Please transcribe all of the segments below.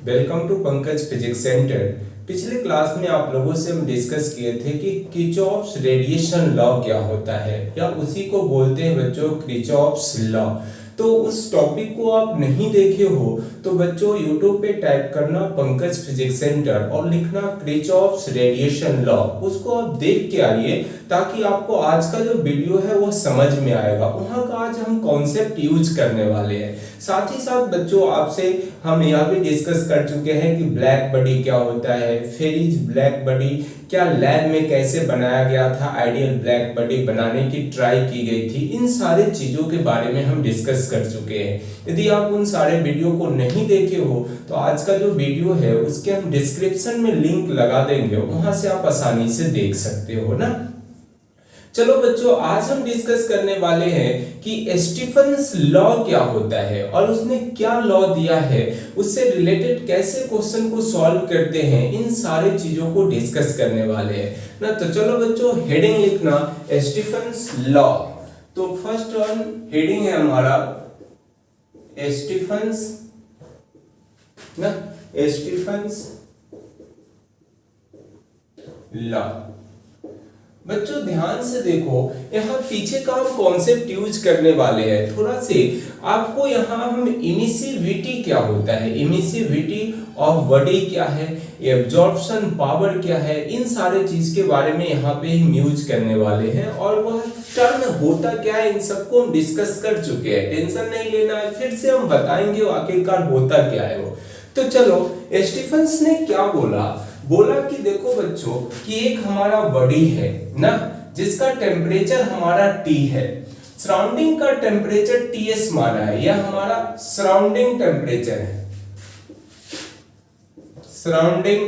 Welcome to Pankaj physics centre. पिछले class में आप लोगों से हम डिस्कस किए थे कि किरचॉफ्स रेडिएशन लॉ क्या होता है, या उसी को बोलते हैं बच्चों किरचॉफ्स लॉ। तो उस टॉपिक को आप नहीं देखे हो तो बच्चों यूट्यूब पे टाइप करना पंकज फिजिक्स सेंटर और लिखना किरचॉफ्स रेडिएशन लॉ, उसको आप देख के आइए ताकि आपको आज का जो वीडियो है वो समझ में आएगा। वहां का आज हम कॉन्सेप्ट यूज करने वाले हैं। साथ ही साथ बच्चों आपसे हम यह भी डिस्कस कर चुके हैं कि ब्लैक बॉडी क्या होता है, फेरिज ब्लैक बॉडी क्या लैब में कैसे बनाया गया था, आइडियल ब्लैक बॉडी बनाने की ट्राई की गई थी। इन सारे चीजों के बारे में हम डिस्कस कर चुके हैं। यदि आप उन सारे वीडियो को नहीं देखे हो तो आज का जो वीडियो है उसके हम डिस्क्रिप्शन में लिंक लगा देंगे, वहां से आप आसानी से देख सकते हो ना। चलो बच्चों, आज हम डिस्कस करने वाले हैं कि स्टीफन्स लॉ क्या होता है और उसने क्या लॉ दिया है, उससे रिलेटेड कैसे क्वेश्चन को सॉल्व करते हैं, इन सारे चीजों को डिस्कस करने वाले हैं ना। तो चलो बच्चों, हेडिंग लिखना स्टीफन्स लॉ। तो फर्स्ट वन हेडिंग है हमारा स्टीफन्स ना, स्टीफन्स लॉ। बच्चों ध्यान से देखो, यहाँ पीछे का हम कॉन्सेप्ट यूज करने वाले हैं। थोड़ा से आपको यहाँ हम इमिसिविटी क्या होता है, इमिसिविटी ऑफ बॉडी क्या है, एब्जॉर्प्शन पावर क्या है, इन सारे चीज के बारे में यहाँ पे हम यूज करने वाले हैं। और वह टर्म होता क्या है, इन सबको हम डिस्कस कर चुके हैं, टेंशन नहीं लेना है। फिर से हम बताएंगे आखिरकार होता क्या है वो। तो चलो, स्टीफन्स ने क्या बोला कि देखो बच्चों कि एक हमारा बॉडी है ना, जिसका टेम्परेचर हमारा T है, सराउंडिंग का टेम्परेचर Ts माना है, यह हमारा सराउंडिंग टेम्परेचर है, सराउंडिंग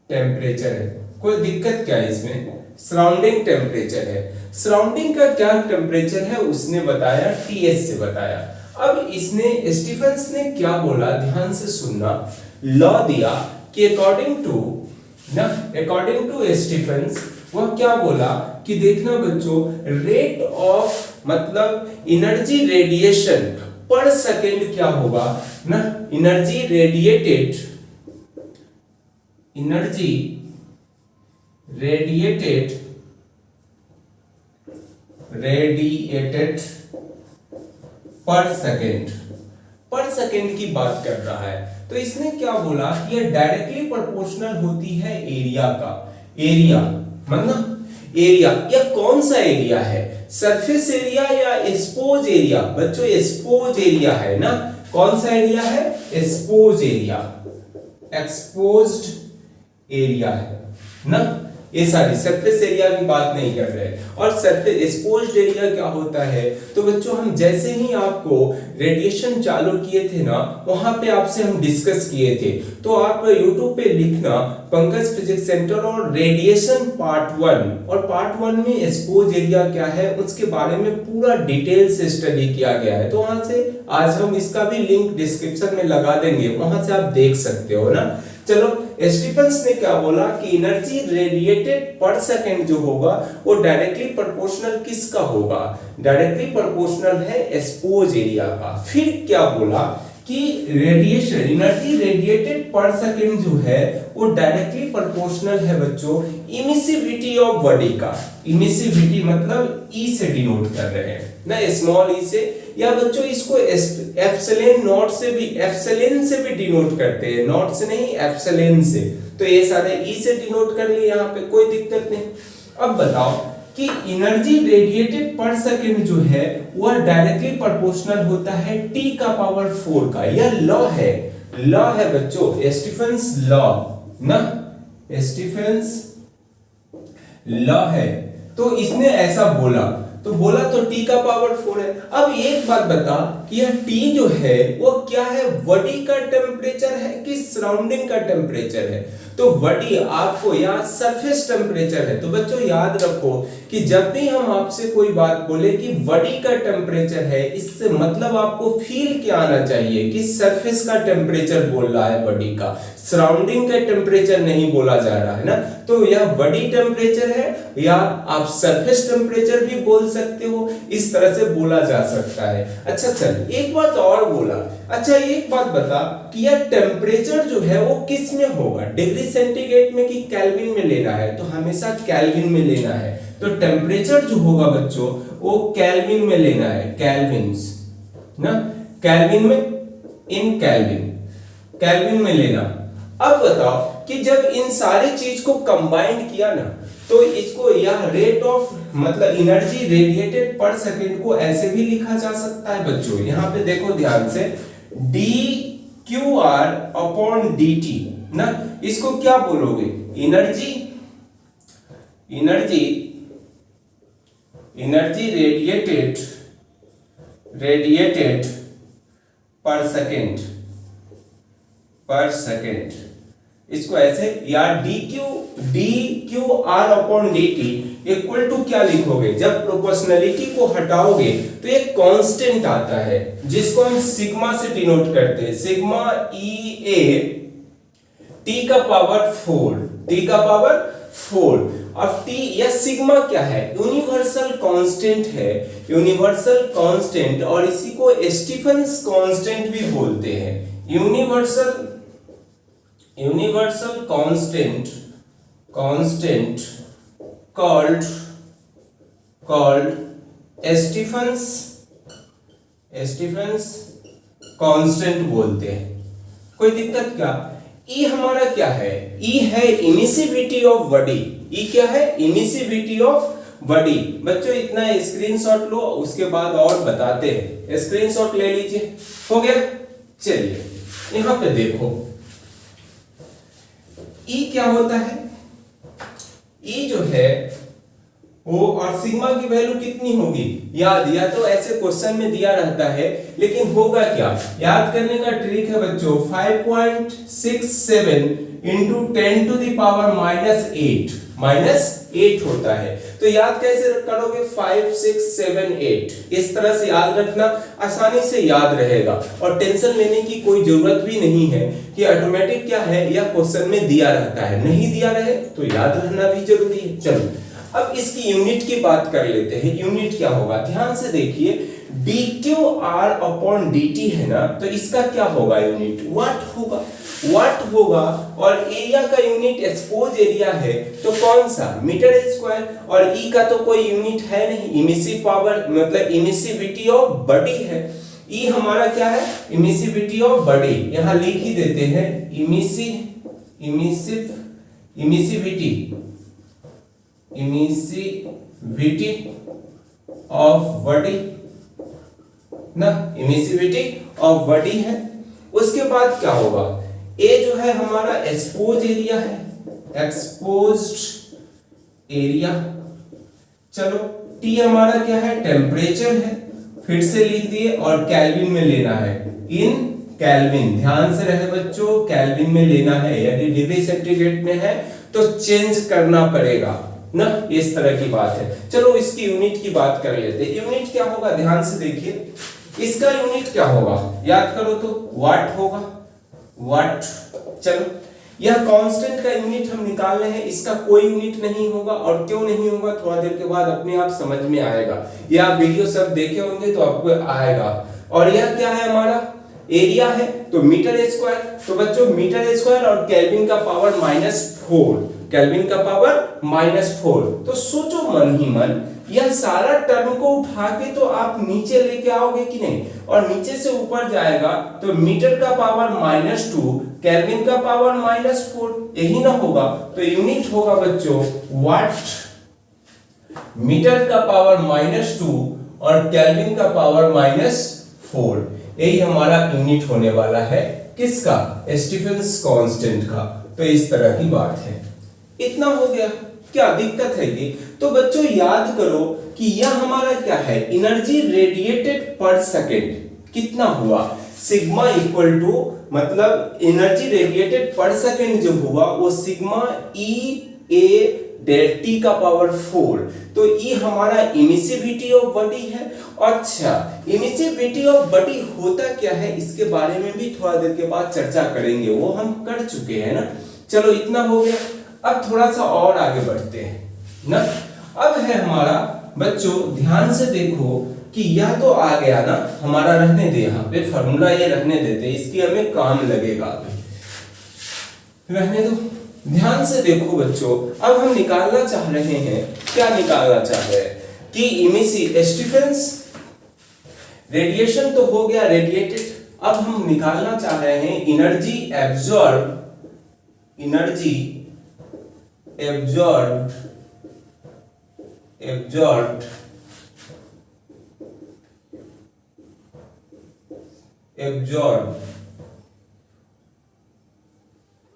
टेम्परेचर है। कोई दिक्कत क्या है इसमें, सराउंडिंग टेम्परेचर है। सराउंडिंग का क्या टेम्परेचर है उसने बताया, Ts से बताया। अब इसने स्टीफन्स ने क्या बोला, ध्यान से सुनना, लॉ दिया कि अकॉर्डिंग टू स्टीफन्स वह क्या बोला कि देखना बच्चों, रेट ऑफ मतलब एनर्जी रेडिएशन पर सेकेंड क्या होगा ना, एनर्जी रेडिएटेड पर सेकेंड की बात कर रहा है। तो इसने क्या बोला कि यह डायरेक्टली प्रोपोर्शनल होती है एरिया का। एरिया मतलब एरिया, यह कौन सा एरिया है, सरफेस एरिया या एक्सपोज एरिया? बच्चों एक्सपोज एरिया है ना। कौन सा एरिया है, एक्सपोज एरिया, एक्सपोज्ड एरिया है ना। ये सारी सरफेस एरिया की बात नहीं कर रहे। और सरफेस एक्सपोज्ड एरिया क्या होता है, तो बच्चों हम जैसे ही आपको रेडिएशन चालू किए थे ना, वहां पे आपसे हम डिस्कस किए थे। तो आप YouTube पे लिखना पंकज फिजिक्स सेंटर और रेडिएशन पार्ट 1, और पार्ट 1 में एक्सपोज एरिया क्या है उसके बारे में पूरा डिटेल से स्टडी किया गया है। तो वहां से आज हम इसका भी लिंक डिस्क्रिप्शन में लगा देंगे, वहां से आप देख सकते हो ना। चलो, स्टीफन्स ने क्या बोला कि एनर्जी रेडिएटेड पर सेकेंड जो होगा वो डायरेक्टली प्रोपोर्शनल किसका होगा, डायरेक्टली प्रोपोर्शनल है एक्सपोज एरिया का। फिर क्या बोला कि रेडिएशन एनर्जी रेडिएटेड पर सेकेंड जो है वो डायरेक्टली प्रोपोर्शनल है बच्चों इमिसिविटी ऑफ बॉडी का। इमिसिविटी मतलब ई से डिनोट कर रहे हैं ना, स्मॉल ई से, या बच्चों इसको एप्सिलॉन नॉट से भी, एप्सिलॉन से भी डिनोट करते हैं, नॉट से नहीं एप्सिलॉन से। तो ये सारे ई से डिनोट कर लिए, यहाँ पे कोई दिक्कत नहीं। अब बताओ कि एनर्जी रेडिएटेड पर सेकेंड जो है वह डायरेक्टली प्रोपोर्शनल होता है T का पावर 4 का। यह लॉ है बच्चों, स्टीफन्स लॉ ना, स्टीफन्स लॉ है। तो इसने ऐसा बोला तो T का पावर 4 है। अब एक बात बता कि यह T जो है वो क्या है, बॉडी का टेम्परेचर है कि सराउंडिंग का टेम्परेचर है? तो बॉडी आपको यहाँ सरफेस टेम्परेचर है। तो बच्चों याद रखो कि जब भी हम आपसे कोई बात बोले कि बॉडी का टेम्परेचर है, इससे मतलब आपको फील क्या आना चाहिए कि सरफेस का टेम्परेचर बोल रहा है बॉडी का, सराउंडिंग का टेम्परेचर नहीं बोला जा रहा है ना, तो यह बॉडी टेम्परेचर है या आप सरफेस टेम्परेचर भी बोल सकते हो, इस तरह से बोला जा सकता है। अच्छा चल एक बात और बोला, अच्छा एक बात बता कि यह टेम्परेचर जो है वो किस में होगा, डिग्री सेंटीग्रेड में कि केल्विन में लेना है, तो हमेशा केल्विन में लेना है। तो टेम्परेचर जो होगा बच्चों वो केल्विन में लेना है, केल्विन्स ना, केल्विन में, इन केल्विन में लेना। अब बताओ कि जब इन सारी चीज को कंबाइंड किया ना, तो इसको यह रेट ऑफ मतलब एनर्जी रेडिएटेड पर सेकंड को ऐसे भी लिखा जा सकता है बच्चों। यहां पे देखो ध्यान से, dQr अपॉन dt ना, इसको क्या बोलोगे, एनर्जी रेडिएटेड पर सेकेंड, इसको ऐसे, या dQr upon dt equal to क्या लिखोगे, जब प्रोपोर्शनलिटी को हटाओगे तो एक कांस्टेंट आता है जिसको हम सिग्मा से डिनोट करते हैं, सिग्मा EA t का पावर 4। अब t या सिग्मा क्या है, यूनिवर्सल कांस्टेंट है, यूनिवर्सल कांस्टेंट, और इसी को स्टीफन्स कांस्टेंट भी बोलते हैं, universal constant called Stefan's constant बोलते हैं। कोई दिक्कत क्या? ई हमारा क्या है, ई है इमिसिविटी ऑफ बॉडी, ई क्या है, इमिसिविटी ऑफ बॉडी। बच्चों इतना स्क्रीनशॉट लो, उसके बाद और बताते हैं, स्क्रीनशॉट ले लीजिए, हो गया। चलिए यहां पे देखो ई क्या होता है, ई जो है वो, और सिग्मा की वैल्यू कितनी होगी याद, या तो ऐसे क्वेश्चन में दिया रहता है, लेकिन होगा क्या, याद करने का ट्रिक है बच्चों, 5.67 into 10 to the power -8 होता है। तो याद कैसे करोगे, 5 6 7 8, इस तरह से याद रखना, आसानी से याद रहेगा और टेंशन लेने की कोई जरूरत भी नहीं है कि ऑटोमेटिक क्या है, यह क्वेश्चन में दिया रहता है, नहीं दिया रहे तो याद रहना भी जरूरी है। चलो अब इसकी यूनिट की बात कर लेते हैं, यूनिट क्या होगा, ध्यान से देखिए, dQr अपॉन dt है ना, तो इसका क्या होगा यूनिट, वाट होगा, और एरिया का यूनिट एक्सपोज एरिया है तो कौन सा, मीटर स्क्वायर, और ई का तो कोई यूनिट है नहीं, इमिसिव पावर मतलब इमिसिविटी ऑफ बॉडी है, ई हमारा क्या है, इमिसिविटी ऑफ बॉडी, यहां लिख ही देते हैं, इमिसिविटी ऑफ बॉडी ना, इमिसिविटी ऑफ बॉडी है। उसके बाद क्या होगा, ए जो है हमारा एक्सपोज एरिया है, एक्सपोज्ड एरिया। चलो टी हमारा क्या है, टेम्परेचर है, फिर से लिख दिए, और केल्विन में लेना है, इन केल्विन, ध्यान से रहे बच्चों, केल्विन में लेना है, यदि डिग्री सेंटीग्रेड में है तो चेंज करना पड़ेगा ना, इस तरह की बात है। चलो इसकी यूनिट की बात कर लेते हैं, यूनिट क्या होगा, ध्यान से देखिए, इसका यूनिट क्या होगा, याद करो तो वाट होगा, वाट। चलो यह कांस्टेंट का यूनिट हम निकाल रहे हैं, इसका कोई यूनिट नहीं होगा, और क्यों नहीं होगा थोड़ा देर के बाद अपने आप समझ में आएगा, या आप वीडियो सब देखे होंगे तो आपको आएगा। और यह क्या है, हमारा एरिया है तो मीटर स्क्वायर, तो बच्चों मीटर स्क्वायर और केल्विन का पावर -4, केल्विन का पावर -4। तो सोचो मन ही मन, यह सारा टर्म को उठा के तो आप नीचे लेके आओगे कि नहीं, और नीचे से ऊपर जाएगा तो मीटर का पावर -2, केल्विन का पावर -4, यही ना होगा, तो यूनिट होगा बच्चों वाट, मीटर का पावर -2 और केल्विन का पावर -4, यही हमारा यूनिट होने वाला है, किसका, स्टीफन्स कांस्टेंट का। तो इस तरह की बात है, इतना हो गया, क्या दिक्कत है ये? तो बच्चों याद करो कि यह हमारा क्या है, एनर्जी रेडिएटेड पर सेकेंड कितना हुआ, सिग्मा इक्वल टू, मतलब एनर्जी रेडिएटेड पर सेकेंड जो हुआ वो सिग्मा EA डेल टी का पावर 4। तो ये हमारा इमिसिविटी ऑफ बॉडी है। अच्छा, इमिसिविटी ऑफ बॉडी होता क्या है इसके बारे में भी थोड़ा देर के बाद चर्चा करेंगे, वो हम कर चुके हैं ना। चलो इतना हो गया, अब थोड़ा सा और आगे बढ़ते हैं ना। अब है हमारा बच्चों, ध्यान से देखो कि यह तो आ गया ना हमारा, रहने दे, यहाँ पे फॉर्मूला ये रहने देते, इसकी हमें काम लगेगा अभी, रहने दो। ध्यान से देखो बच्चों, अब हम निकालना चाह रहे हैं, क्या निकालना चाह रहे हैं कि इमिसिव स्टीफेंस रेडिएशन तो हो गया, रेडिएटेड। अब हम निकालना चाह रहे हैं energy absorb, energy absorb absorb absorb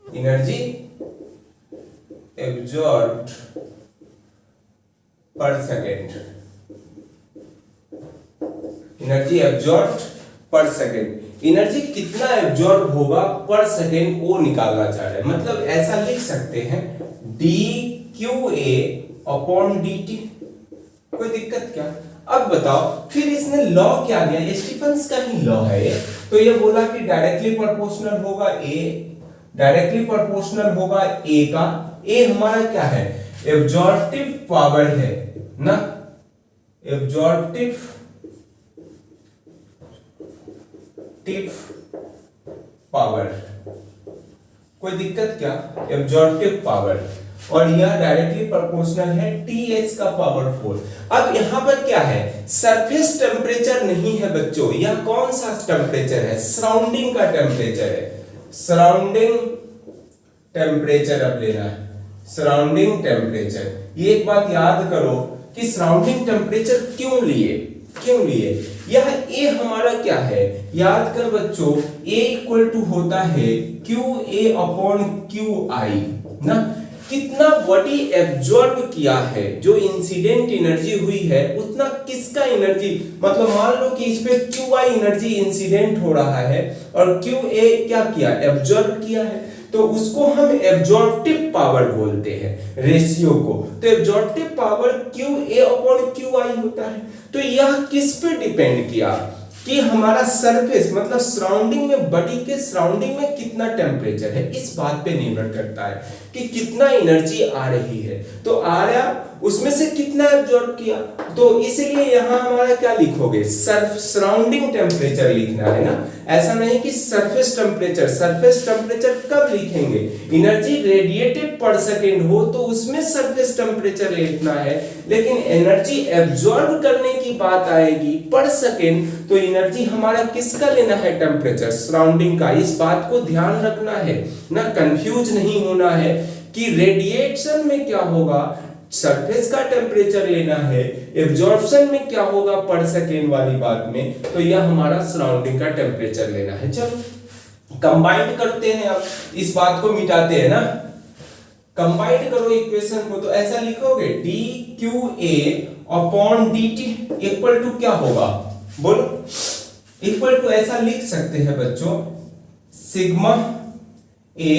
energy absorb पर सेकेंड, एनर्जी एब्जॉर्ब पर सेकेंड, एनर्जी कितना एब्जॉर्ब होगा पर सेकेंड वो निकालना चाह रहे हैं। मतलब ऐसा लिख सकते हैं D Q A upon D T, कोई दिक्कत क्या। अब बताओ फिर इसने लॉ क्या दिया, स्टीफेंस का ही लॉ है ये। तो ये बोला कि डायरेक्टली प्रोपोर्शनल होगा ए, डायरेक्टली प्रोपोर्शनल होगा ए का, ए हमारा क्या है, एब्जॉर्प्टिव पावर है ना, एब्जॉर्प्टिव पावर, कोई दिक्कत क्या, एब्जॉर्प्टिव पावर। और यह डायरेक्टली प्रोपोर्शनल है टीएच का पावर 4। अब यहां पर क्या है, सरफेस टेम्परेचर नहीं है बच्चों, यह कौन सा टेम्परेचर है, सराउंडिंग का टेम्परेचर है, सराउंडिंग टेम्परेचर अब लेना है, सराउंडिंग टेम्परेचर। ये एक बात याद करो कि सराउंडिंग टेम्परेचर क्यों लिए, क्यों लिए, यह ए हमारा क्या है, याद कर बच्चों, ए इक्वल टू होता है Q A upon Q I ना। कितना बॉडी एब्जॉर्ब किया है, जो इंसिडेंट एनर्जी हुई है उतना किसका एनर्जी, मतलब मान लो कि इस पे क्यू आई एनर्जी इंसिडेंट हो रहा है और क्यू ए क्या किया, एब्जॉर्ब किया है, तो उसको हम एब्जॉर्प्टिव पावर बोलते हैं, रेशियो को। तो absorptive power Q A upon Q I होता है। तो यह किस पे डिपेंड किया कि हमारा सरफेस मतलब सराउंडिंग में, बॉडी के सराउंडिंग में कितना टेम्परेचर है, इस बात पे निर्भर करता है कि कितना एनर्जी आ रही है। तो आ रहा, उसमें से कितना एब्जॉर्ब किया, तो इसलिए यहां हमारा क्या लिखोगे, सराउंडिंग टेम्परेचर लिखना है ना, ऐसा नहीं कि सरफेस टेम्परेचर। सरफेस टेम्परेचर कब लिखेंगे, एनर्जी रेडिएटेड पर सेकेंड हो तो उसमें सरफेस टेम्परेचर लिखना है, लेकिन एनर्जी एब्जॉर्ब करने की बात आएगी पर सेकेंड, तो एनर्जी हमारा किसका लेना है, टेम्परेचर सराउंडिंग का। इस बात को ध्यान रखना है ना, कंफ्यूज नहीं होना है कि रेडिएशन में क्या होगा, सरफेस का टेम्परेचर लेना है, एब्जॉर्प्शन में क्या होगा पर सेकेंड वाली बात में, तो यह हमारा सराउंडिंग का टेम्परेचर लेना है। चलो कंबाइंड करते हैं, अब इस बात को मिटाते हैं ना, कंबाइंड करो इक्वेशन को, तो ऐसा लिखोगे D Q A upon D T equal to क्या होगा, बोलो, इक्वल टू ऐसा लिख सकते हैं बच्चों, सिग्मा ए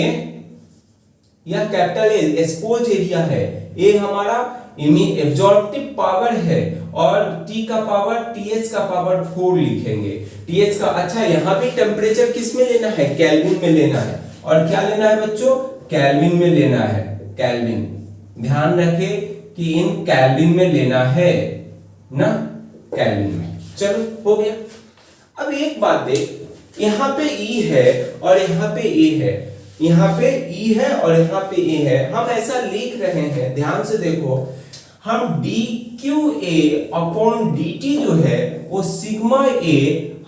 या कैपिटल ए एक्सपोज एरिया है, ए हमारा एब्जॉर्प्टिव पावर है और टी का पावर, टीएच का पावर 4 लिखेंगे, टीएच का। अच्छा यहाँ पे टेम्परेचर किस में लेना है, केल्विन में लेना है, और क्या लेना है बच्चों, केल्विन में लेना है, केल्विन, ध्यान रखें कि इन केल्विन में लेना है ना, केल्विन में। चलो हो गया। अब एक बात देख, यहाँ पे ई है और यहाँ पे ए है, यहाँ पे ई है और यहाँ पे ए है, हम ऐसा लिख रहे हैं, ध्यान से देखो, हम D Q A upon D T जो है वो सिग्मा ए,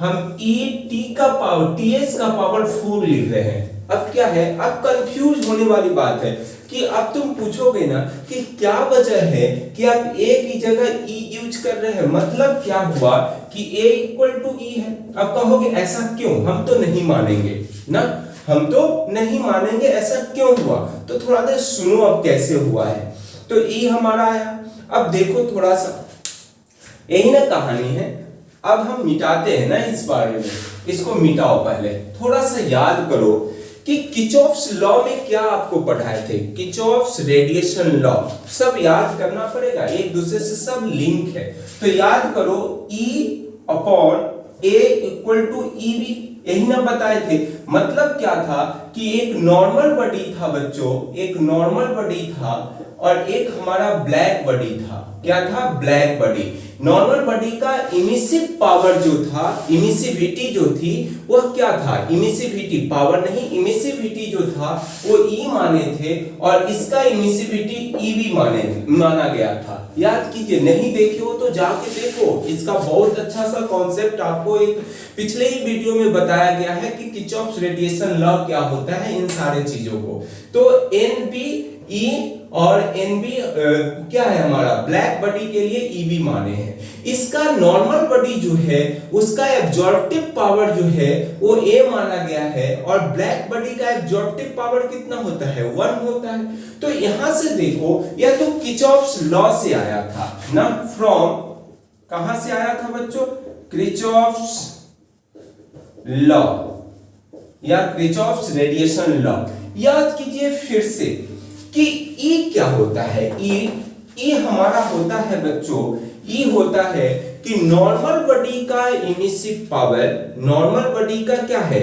हम ई टी का पावर, टी एच का पावर 4 लिख रहे हैं। अब क्या है, अब कंफ्यूज होने वाली बात है कि अब तुम पूछोगे ना कि क्या वजह है कि आप ए की जगह ई यूज कर रहे हैं, मतलब क्या हुआ कि ए इक्वल टू ई है। अब कहोगे ऐसा क्यों, हम तो नहीं मानेंगे ना, हम तो नहीं मानेंगे, ऐसा क्यों हुआ, तो थोड़ा देर सुनो अब कैसे हुआ है। तो ई हमारा आया, अब देखो थोड़ा सा, यही ना कहानी है। अब हम मिटाते हैं ना इस बारे में, इसको मिटाओ, पहले थोड़ा सा याद करो कि किरचॉफ्स लॉ में क्या आपको पढ़ाए थे, किरचॉफ्स रेडिएशन लॉ सब याद करना पड़ेगा, एक दूसरे से सब लिंक है। तो याद करो E upon A equal to EV, यही ना बताए थे। मतलब क्या था कि एक नॉर्मल बॉडी था बच्चों, एक नॉर्मल बॉडी था और एक हमारा ब्लैक बॉडी था। क्या था? Black body. नॉर्मल बॉडी का इमिसिव पावर जो था, इमिसिविटी जो थी वह क्या था? इमिसिविटी, पावर नहीं, इमिसिविटी जो था वो E माने थे और इसका इमिसिविटी EV माना गया था। याद कीजिए, नहीं देखे हो तो जाके देखो, इसका बहुत अच्छा सा कॉन्सेप्ट आपको एक पिछले ही वीडियो में बताया गया है कि किरचॉफ्स रेडिएशन लॉ क्या होता है, इन सारे चीजों को। तो NBE और NB क्या है हमारा, ब्लैक बॉडी के लिए EB माने हैं। इसका नॉर्मल बॉडी जो है उसका एब्जॉर्प्टिव पावर जो है वो A माना गया है और ब्लैक बॉडी का एब्जॉर्प्टिव पावर कितना होता है? 1 होता है। तो यहां से देखो, यह तो किरचॉफ्स लॉ से आया था ना, फ्रॉम कहां से आया था बच्चों? किरचॉफ्स लॉ या किरचॉफ्स रेडिएशन लॉ। याद कीजिए फिर से कि E क्या होता है? E हमारा होता है बच्चों, E होता है कि नॉर्मल बॉडी का इमिसिव पावर, नॉर्मल बॉडी का क्या है?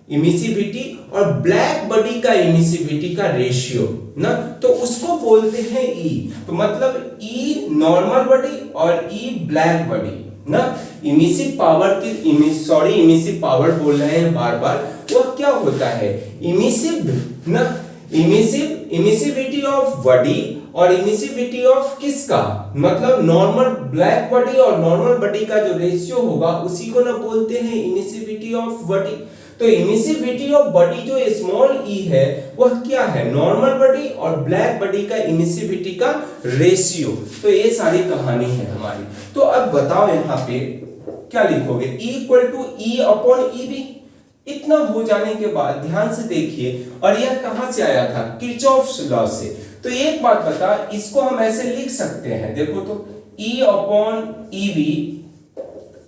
इमिसिविटी और ब्लैक बॉडी का इमिसिविटी का रेशियो ना, तो उसको बोलते हैं E। तो मतलब E नॉर्मल बॉडी और E ब्लैक बॉडी ना, इमिसिव पावर की इमिसिव पावर बोल रहे हैं बार बार, वह क्या होता है? इमिसिव ना, इमिसिविटी ऑफ बॉडी और इमिसिविटी ऑफ किसका? मतलब नॉर्मल ब्लैक बॉडी और नॉर्मल बॉडी का जो रेशियो होगा उसी को ना बोलते हैं इमिसिविटी ऑफ बॉडी। तो इमिसिविटी ऑफ बॉडी जो स्मॉल e है वह क्या है? नॉर्मल बॉडी और ब्लैक बॉडी का इमिसिविटी का रेशियो। तो ये सारी कहानी है हमारी। तो अब बताओ यहाँ पे क्या लिखोगे? E equal to E upon EV। इतना हो जाने के बाद ध्यान से देखिए, और यह कहां से आया था? किरचॉफ्स लॉ से। तो एक बात बता, इसको हम ऐसे लिख सकते हैं, देखो तो E upon EV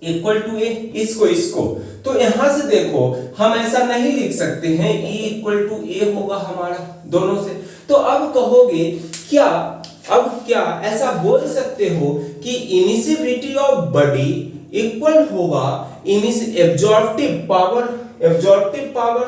equal to A, इसको तो यहां से देखो हम ऐसा नहीं लिख सकते हैं, E इक्वल टू A होगा हमारा दोनों से। तो अब कहोगे क्या ऐसा बोल सकते हो कि इमिसिविटी ऑफ बॉडी इक्वल होगा एब्जॉर्प्टिव पावर,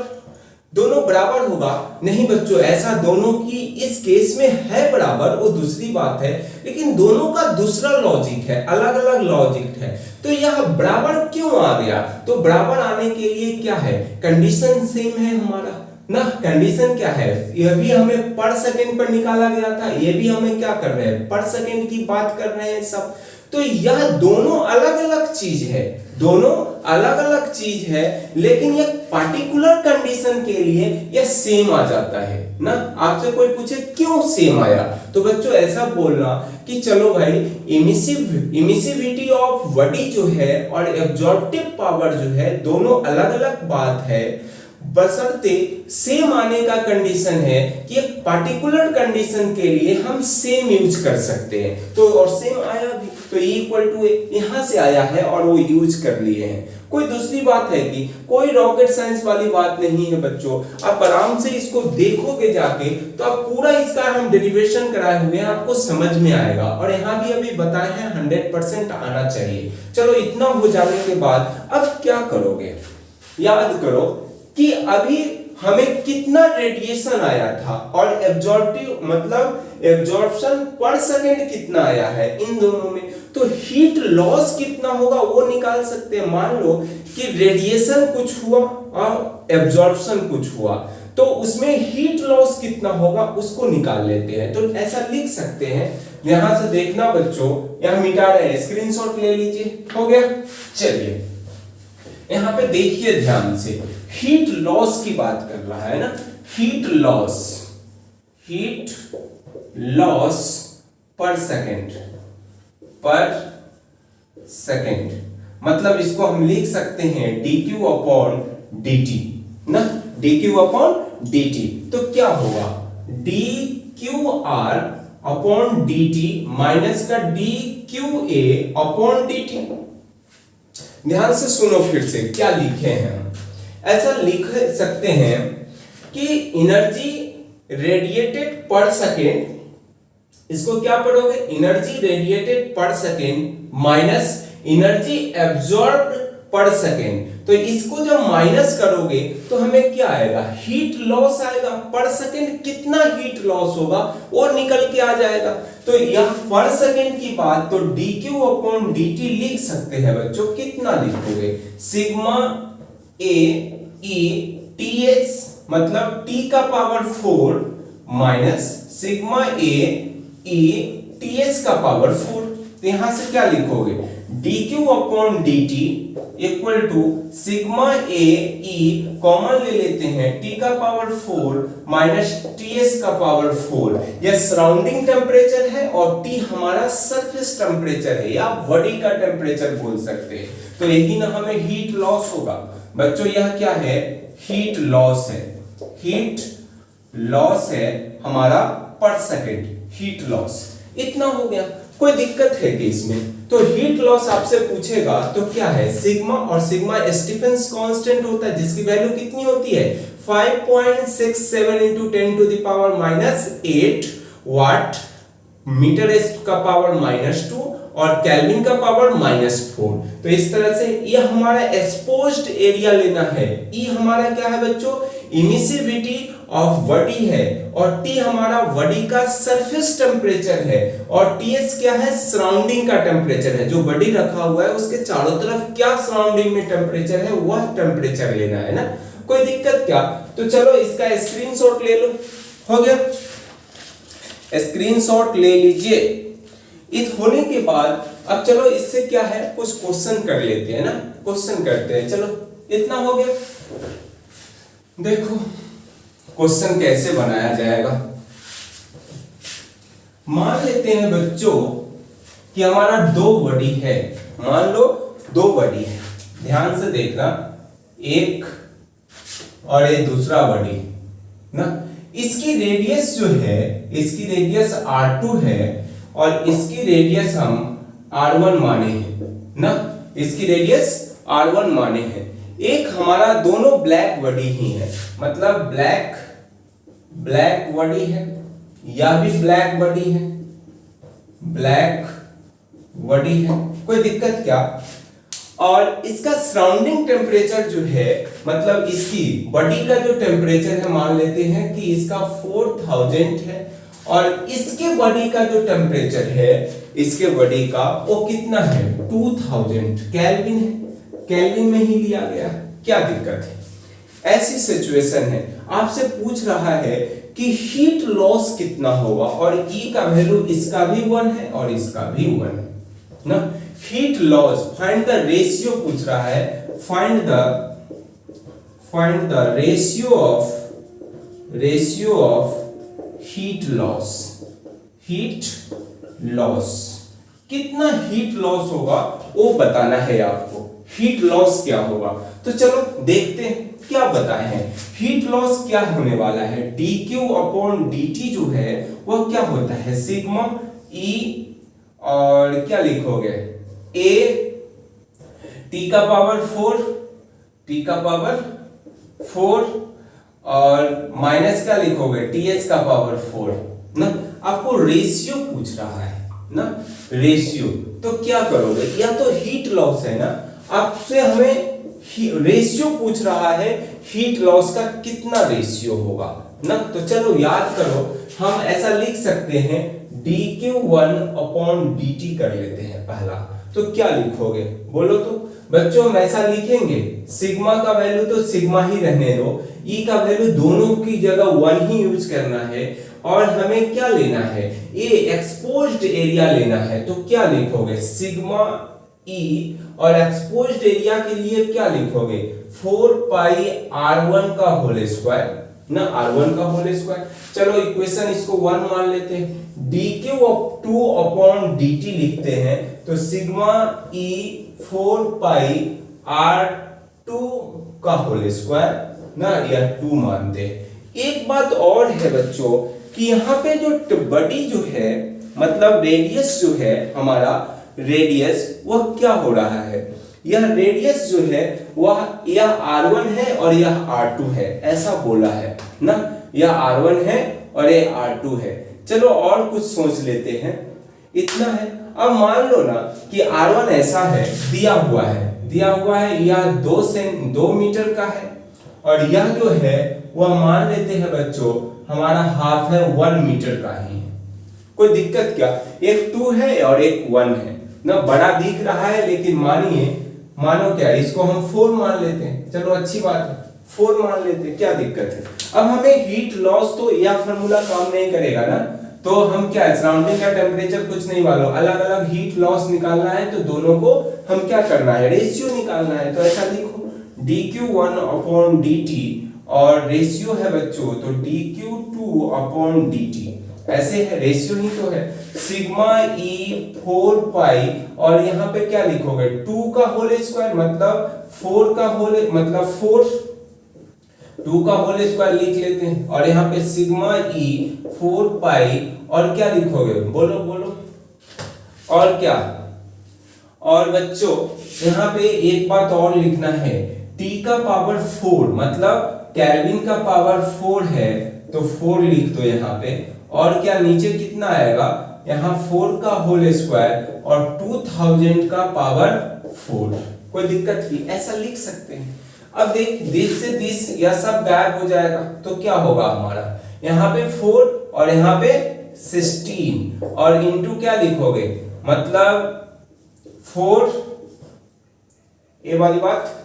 दोनों बराबर होगा? नहीं बच्चों, ऐसा दोनों की इस केस में है बराबर, वो दूसरी बात है, लेकिन दोनों का दूसरा लॉजिक है, अलग अलग लॉजिक है। तो यह बराबर क्यों आ गया? तो बराबर आने के लिए क्या है? कंडीशन सेम है हमारा ना। कंडीशन क्या है? यह भी हमें पर सेकंड पर निकाला गया था, ये भी हमें क्या कर रहे हैं? पर सेकंड की बात कर रहे हैं सब। तो यह दोनों अलग अलग चीज है, दोनों अलग अलग चीज है, लेकिन यह पार्टिकुलर कंडीशन के लिए यह सेम आ जाता है ना। आपसे कोई पूछे क्यों सेम आया, तो बच्चों ऐसा बोलना कि चलो भाई, इमिसिविटी ऑफ बॉडी जो है और एब्जॉर्प्टिव पावर जो है दोनों अलग अलग बात है, बशर्ते सेम आने का कंडीशन है कि एक पार्टिकुलर कंडीशन के लिए हम सेम यूज कर सकते हैं। तो और सेम आया भी, तो E इक्वल टू A यहां से आया है और वो यूज कर लिए हैं। कोई दूसरी बात है कि कोई रॉकेट साइंस वाली बात नहीं है बच्चों, आप आराम से इसको देखोगे जाके तो आप पूरा इसका हम डेरिवेशन कराए हुए हैं, आपको समझ में आएगा। और यहाँ भी अभी बताए हैं 100% आना चाहिए। चलो, इतना हो जाने के बाद अब क्या करोगे? याद करो कि अभी हमें कितना रेडिएशन आया था और एब्जॉर्प्टिव मतलब एब्जॉर्प्शन पर सेकंड कितना आया है इन दोनों में। तो हीट लॉस कितना होगा वो निकाल सकते हैं। मान लो कि रेडिएशन कुछ हुआ और एब्जॉर्प्शन कुछ हुआ, तो उसमें हीट लॉस कितना होगा उसको निकाल लेते हैं। तो ऐसा लिख सकते हैं, यहां से देखना बच्चों, यहां मिटा रहे हैं, स्क्रीनशॉट ले लीजिए। हो गया? चलिए यहां पे देखिए ध्यान से, हीट लॉस की बात कर रहा है ना। हीट लॉस पर सेकंड, मतलब इसको हम लिख सकते हैं dq अपॉन dt ना, dq अपॉन dt। तो क्या होगा? dqr अपॉन dt माइनस का dqa अपॉन dt। ध्यान से सुनो फिर से क्या लिखे हैं हम। ऐसा लिख सकते हैं कि एनर्जी रेडिएटेड पर सेकेंड, इसको क्या पढ़ोगे, एनर्जी रेडिएटेड पर सेकेंड माइनस एनर्जी एब्जॉर्ब्ड पर सेकेंड। तो इसको जब माइनस करोगे तो हमें क्या आएगा, हीट लॉस आएगा। पर सेकेंड कितना हीट लॉस होगा और निकल के आ जाएगा। तो यह पर सेकेंड की बात तो dq अपॉन dt लिख सकते हैं बच्चों। कितना लिखोगे, सिग्मा a e ts मतलब t का power 4 minus sigma a e ts का पावर 4। तो यहां से क्या लिखोगे, dq upon dt equal to sigma a e common ले लेते हैं, t का पावर 4 माइनस ts का पावर 4। यह सराउंडिंग टेम्परेचर है और t हमारा सरफेस टेम्परेचर है या बॉडी का टेम्परेचर बोल सकते हैं। तो यही ना हमें हीट लॉस होगा बच्चों। यह क्या है, हीट लॉस है, हीट लॉस है हमारा पर सेकेंड, हीट लॉस। इतना हो गया, कोई दिक्कत है कि इसमें? तो हीट लॉस आपसे पूछेगा तो क्या है, सिग्मा, और सिग्मा स्टीफेंस कांस्टेंट होता है जिसकी वैल्यू कितनी होती है 5.67 into 10 to the power -8 watt metre का पावर -2 और केल्विन का पावर -4। तो इस तरह से ये हमारा एक्सपोज्ड एरिया लेना है। ई हमारा क्या है बच्चों, इमिसिविटी ऑफ बॉडी है, और टी हमारा बॉडी का सरफेस टेम्परेचर है, और टीएस क्या है, सराउंडिंग का टेम्परेचर है। जो बॉडी रखा हुआ है उसके चारों तरफ क्या सराउंडिंग में टेम्परेचर है वह टेम्परेचर लेना है ना। कोई दिक्कत क्या? तो चलो इसका स्क्रीनशॉट ले लो। हो गया, स्क्रीनशॉट ले लीजिए। इस होने के बाद अब चलो इससे क्या है, कुछ क्वेश्चन कर लेते हैं ना, क्वेश्चन करते हैं। चलो इतना हो गया, देखो क्वेश्चन कैसे बनाया जाएगा। मान लेते हैं बच्चों कि हमारा दो बॉडी है, मान लो दो बॉडी है, ध्यान से देखना, एक और ये दूसरा बॉडी ना। इसकी रेडियस जो है, इसकी रेडियस r2 है और इसकी रेडियस हम r1 माने हैं ना, इसकी रेडियस r1 माने हैं। एक हमारा दोनों ब्लैक बॉडी ही है, मतलब ब्लैक बॉडी है, यह भी ब्लैक बॉडी है, ब्लैक बॉडी है, कोई दिक्कत क्या? और इसका सराउंडिंग टेम्परेचर जो है, मतलब इसकी बॉडी का जो टेम्परेचर है, मान लेते हैं कि इसका 4000 है, और इसके बॉडी का जो टेम्परेचर है, इसके बॉडी का वो कितना है 2000 केल्विन है, केल्विन में ही लिया गया, क्या दिक्कत है? ऐसी सिचुएशन है, आपसे पूछ रहा है कि हीट लॉस कितना होगा, और ई का वैल्यू इसका भी 1 है और इसका भी 1 है ना। Heat loss, find the ratio पूछ रहा है, find the ratio of heat loss, कितना हीट लॉस होगा वो बताना है आपको। हीट लॉस क्या होगा, तो चलो देखते हैं क्या बताए हैं। हीट लॉस क्या होने वाला है, dq अपॉन dt जो है वह क्या होता है, सिग्मा e, और क्या लिखोगे, a t का पावर 4 और माइनस क्या लिखोगे, ts का पावर 4 ना। आपको रेशियो पूछ रहा है ना, रेशियो, तो क्या करोगे, या तो हीट लॉस है ना, आपसे हमें रेशियो पूछ रहा है, हीट लॉस का कितना रेशियो होगा ना। तो चलो याद करो, हम ऐसा लिख सकते हैं dq1 अपॉन dt कर लेते हैं पहला। तो क्या लिखोगे बोलो तो बच्चों, हम ऐसा लिखेंगे, सिग्मा का वैल्यू तो सिग्मा ही रहने दो, ई का वैल्यू दोनों की जगह 1 ही यूज करना है, और हमें क्या लेना है, ये एक्सपोज्ड एरिया लेना है। तो क्या लिखोगे, सिग्मा ई, और एक्सपोज्ड एरिया के लिए क्या लिखोगे, 4 पाई r1 का होल स्क्वायर ना, r1 का होल स्क्वायर। चलो इक्वेशन इसको 1 मान लेते हैं, dq2 अपॉन dt लिखते हैं, तो सिग्मा e 4 पाई r2 का होल स्क्वायर ना, या 2 मानते हैं। एक बात और है बच्चों कि यहाँ पे जो बॉडी जो है, मतलब रेडियस जो है हमारा, रेडियस वह क्या हो रहा है, यह रेडियस जो है वह यह R1 है और यह R2 है, ऐसा बोला है ना। यह R1 है और ये R2 है। चलो और कुछ सोच लेते हैं, इतना है। अब मान लो ना कि R1 ऐसा है, दिया हुआ है, यह 2 मीटर का है और यह जो है वह मान लेते हैं बच्चों हमारा हाफ है 1 मीटर का ही है। कोई दिक्कत क्या, एक 2 है और एक 1 है ना, बड़ा दिख रहा है लेकिन मानो क्या, इसको हम 4 मान लेते हैं। चलो अच्छी बात है, 4 मान लेते हैं, क्या दिक्कत है। अब हमें हीट लॉस तो यह फार्मूला काम नहीं करेगा ना, तो हम क्या, सराउंडिंग का टेम्परेचर कुछ नहीं मालूम, अलग अलग हीट लॉस निकालना है तो दोनों को हम क्या करना है, रेशियो निकालना है। तो ऐसा लिखो dq1/dt और रेशियो है बच्चों तो dq2/dt, ऐसे है, रेशियो ही तो है। सिग्मा E 4 पाई और यहाँ पे क्या लिखोगे 2 का होल स्क्वायर मतलब 4 का होल मतलब 2 का होल स्क्वायर लिख लेते हैं और यहाँ पे सिग्मा E 4 पाई और क्या लिखोगे, बोलो और क्या। और बच्चों यहाँ पे एक बात और लिखना है, T का पावर 4 मतलब केल्विन का पावर 4 है तो 4 लिख दो यहाँ पे। और क्या नीचे कितना आएगा, यहाँ 4 का होल स्क्वायर और 2000 का पावर 4। कोई दिक्कत नहीं, ऐसा लिख सकते हैं। अब देख, 10 से 10 यह सब गायब हो जाएगा तो क्या होगा हमारा, यहाँ पे 4 और यहाँ पे 16 और इनटू क्या लिखोगे मतलब 4, ये वाली बात।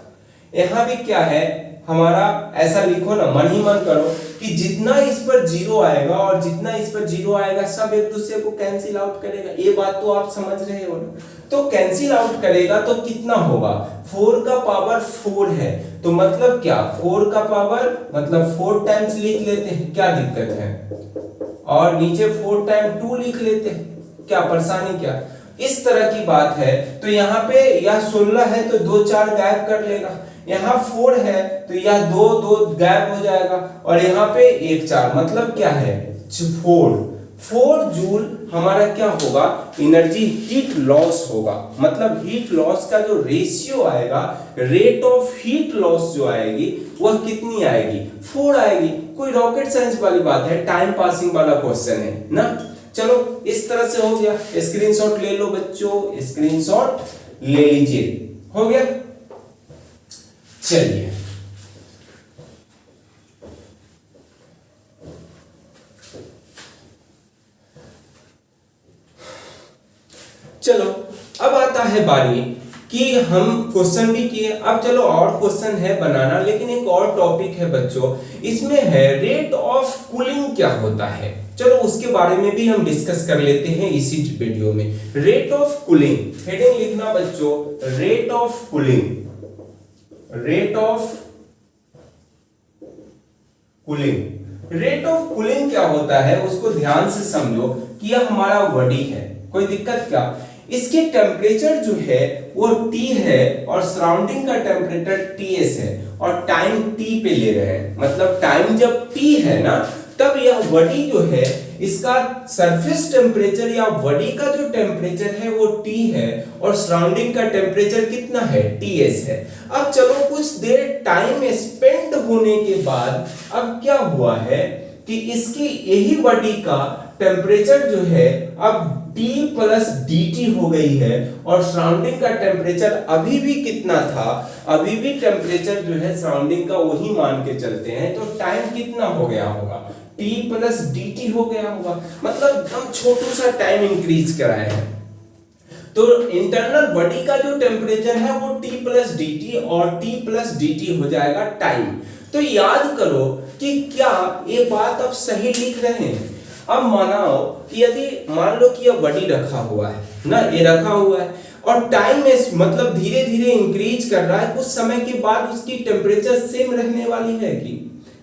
यहाँ भी क्या है हमारा, ऐसा लिखो ना, मन ही मन करो कि जितना इस पर 0 आएगा और जितना इस पर 0 आएगा सब एक दूसरे को कैंसिल आउट करेगा। ये बात तो आप समझ रहे हो ना। तो कैंसिल आउट करेगा तो कितना होगा, 4 का पावर 4 है तो मतलब क्या, 4 का पावर मतलब 4 टाइम्स लिख लेते हैं, क्या दिक्कत है। और नीचे 4 टाइम 2 लिख लेते हैं, क्या परेशानी क्या। इस तरह की बात है। तो यहाँ पे यह 16 है तो 2 4 गायब कर लेगा, यहाँ 4 है तो यह 2 2 गायब हो जाएगा और यहाँ पे 1 4 मतलब क्या है 4 जूल हमारा क्या होगा, एनर्जी हीट लॉस होगा। मतलब हीट लॉस का जो रेशियो आएगा, रेट ऑफ हीट लॉस जो आएगी वह कितनी आएगी, 4 आएगी। कोई रॉकेट साइंस वाली बात है, टाइम पासिंग वाला क्वेश्चन है ना। चलो इस तरह से हो गया, स्क्रीनशॉट ले लो बच्चों, स्क्रीनशॉट ले लीजिए, हो गया। चलिए चलो अब आता है बारी कि हम क्वेश्चन भी किए, अब चलो और क्वेश्चन है बनाना, लेकिन एक और टॉपिक है बच्चों, इसमें है रेट ऑफ कूलिंग क्या होता है। चलो उसके बारे में भी हम डिस्कस कर लेते हैं इसी वीडियो में। रेट ऑफ कूलिंग, हेडिंग लिखना बच्चों, rate of cooling, rate of cooling. Rate of cooling क्या होता है उसको ध्यान से समझो कि यह हमारा बॉडी है, कोई दिक्कत क्या। इसके टेम्परेचर जो है वो T है और सराउंडिंग का टेम्परेचर Ts है और टाइम T पे ले रहे हैं। मतलब टाइम जब T है ना तब यह बॉडी जो है इसका सरफेस टेम्परेचर या बॉडी का जो टेम्परेचर है वो T है और सराउंडिंग का टेम्परेचर कितना है Ts है। अब चलो कुछ देर टाइम स्पेंड होने के बाद अब क्या हुआ है कि इसकी यही बॉडी का टेम्परेचर जो है अब T प्लस dt हो गई है और सराउंडिंग का टेम्परेचर अभी भी कितना था, अभी भी टेम्परेचर जो है सराउंडिंग का वही मान के चलते हैं तो टाइम कितना हो गया होगा, T प्लस dt हो गया होगा। मतलब हम छोटू सा टाइम इंक्रीज कराए हैं। तो इंटरनल बॉडी का जो टेम्परेचर है वो T प्लस dt और T प्लस dt हो जाएगा टाइम। तो याद करो कि क्या ये बात आप सही लिख रहे हैं। अब मानो कि यदि मान लो कि यह बॉडी रखा हुआ है ना, ये रखा हुआ है और टाइम मतलब धीरे धीरे इंक्रीज कर रहा है, कुछ समय के बाद उसकी टेम्परेचर सेम रहने वाली है कि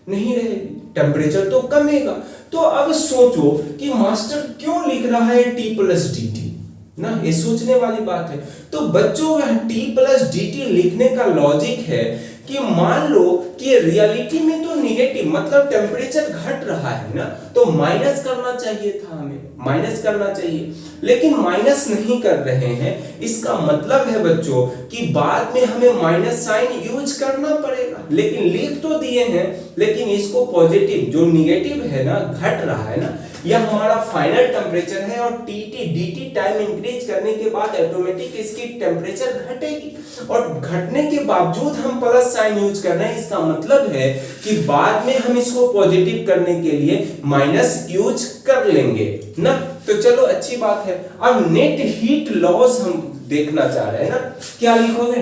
नहीं रहेगी, टेम्परेचर तो कमेगा। तो अब सोचो कि मास्टर क्यों लिख रहा है T प्लस dt ना, ये सोचने वाली बात है। तो बच्चों T प्लस dt लिखने का लॉजिक है कि मान लो कि रियलिटी में तो निगेटिव मतलब टेम्परेचर घट रहा है ना, तो माइनस करना चाहिए था, हमें माइनस करना चाहिए, लेकिन माइनस नहीं कर रहे हैं। इसका मतलब है बच्चों कि बाद में हमें माइनस साइन यूज करना पड़ेगा, लेकिन लिख तो दिए हैं, लेकिन इसको पॉजिटिव जो निगेटिव है ना, घट रहा है ना, यह हमारा फाइनल टेम्परेचर है और टीटी डीटी टाइम इंक्रीज करने के बाद ऑटोमेटिक इसकी टेम्परेचर घटेगी, और घटने के बावजूद हम प्लस साइन यूज कर रहे हैं। इसका मतलब है कि बाद में हम इसको पॉजिटिव करने के लिए माइनस यूज कर लेंगे ना। तो चलो अच्छी बात है। अब नेट हीट लॉस हम देखना चाह रहे हैं ना, क्या लिखोगे?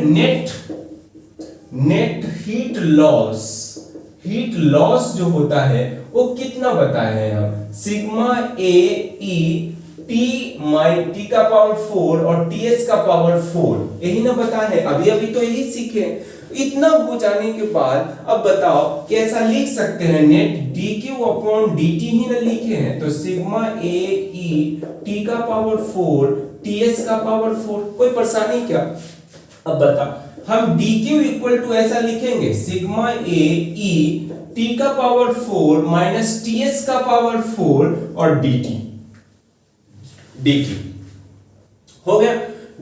Net heat loss. Heat loss जो होता है वो कितना बताए हैं हम? सिग्मा ए ई टी का पावर 4 और टीएस का पावर 4, यही ना बताया है। अभी तो यही सीखे। इतना हो जाने के बाद अब बताओ कि ऐसा लिख सकते हैं नेट dq अपॉन dt ही ना लिखे हैं, तो सिग्मा ए ई टी का पावर 4 टीएस का पावर 4, कोई परेशानी क्या? अब बता, हम dq इक्वल टू ऐसा लिखेंगे सिग्मा ए ई टी का पावर 4 माइनस टीएस का पावर 4 और dt हो गया।